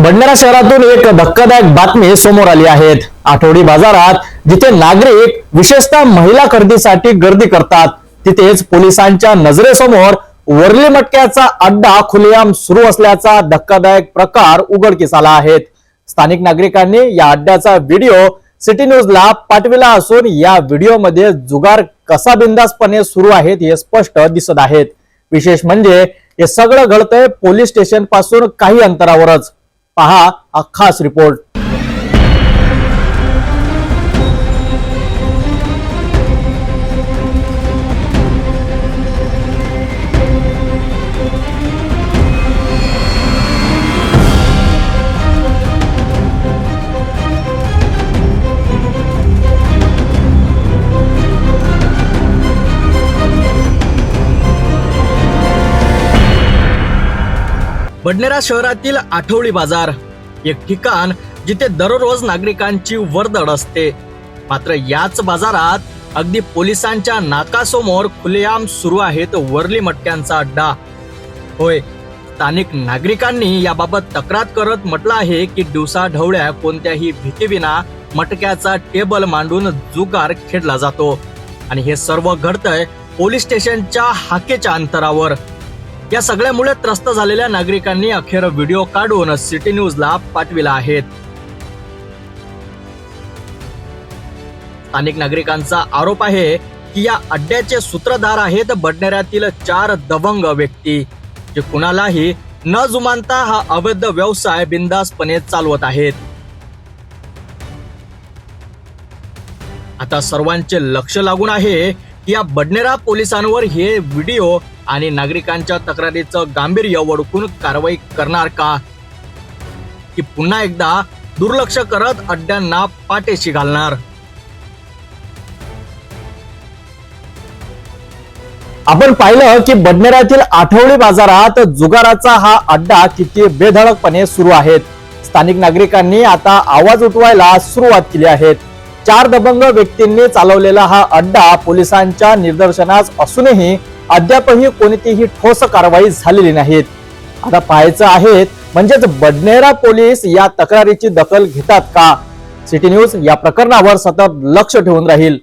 भंडारा शहरातून एक धक्कादायक बातमी समोर आली आहे। आठवडी बाजारात जिथे नागरिक विशेषतः महिला खरेदीसाठी गर्दी करतात, तिथेच पोलिसांच्या नजरेसमोर वरली मटक्याचा अड्डा खुलेआम सुरू असल्याचा धक्कादायक प्रकार उघडकीस आला आहे। स्थानिक नागरिकांनी या अड्ड्याचा व्हिडिओ सिटी न्यूजला पाठविला असून या व्हिडिओमध्ये जुगार कसा बिंदासपणे सुरू आहेत हे स्पष्ट दिसत आहेत। विशेष म्हणजे हे सगळं घडतंय पोलीस स्टेशन पासून काही अंतरावरच। पहा हा खास रिपोर्ट। भंडारा शहरातील आठवडी बाजार एक ठिकाण जिथे दररोज नागरिकांची वर्दळ असते, मात्र याच बाजारात अगदी पोलिसांच्या नाकासमोर खुलेआम सुरू आहेत वरली मटक्यांचा अड्डा। होय, स्थानिक नागरिकांनी याबाबत तक्रार करत म्हटलं आहे की दिवसाढवळ्या कोणत्याही भीतीविना मटक्याचा टेबल मांडून जुगार खेळला जातो आणि हे सर्व घडतंय पोलीस स्टेशनच्या हाकेच्या अंतरावर। या सगळ्यामुळे त्रस्त झालेल्या नागरिकांनी अखेर व्हिडिओ काढून सिटी न्यूजला पाठविला आहे। अनेक नागरिकांचा आरोप आहे की या अड्ड्याचे सूत्रधार आहेत भंडाऱ्यातील 4 दबंग व्यक्ती, जे कुणालाही न जुमानता हा अवैध व्यवसाय बिंदासपणे चालवत आहेत। आता सर्वांचे लक्ष लागून आहे की या भंडारा पोलिसांवर हे व्हिडिओ आणि नागरिकांच्या तक्रारीचं गांभीर्य ओळखून कारवाई करणार का, की पुन्हा एकदा दुर्लक्ष करत अड्ड्यांना पाठीशी घालणार। आपण पाहिलं की भंडाऱ्यातील आठवडी बाजारात जुगाराचा हा अड्डा किती बेधडकपणे सुरू आहे। स्थानिक नागरिकांनी आता आवाज उठवायला सुरुवात केली आहे। 4 दबंग व्यक्तींनी चालवलेला हा अड्डा पोलिसांच्या निदर्शनास असूनही अद्यापही कोणतीही ठोस कारवाई झालेली नाही। आता पाहायचं आहे म्हणजेच भंडारा पोलीस या तक्रारीची दखल घेतात का। सिटी न्यूज या प्रकरणावर सतत लक्ष ठेवून राहील।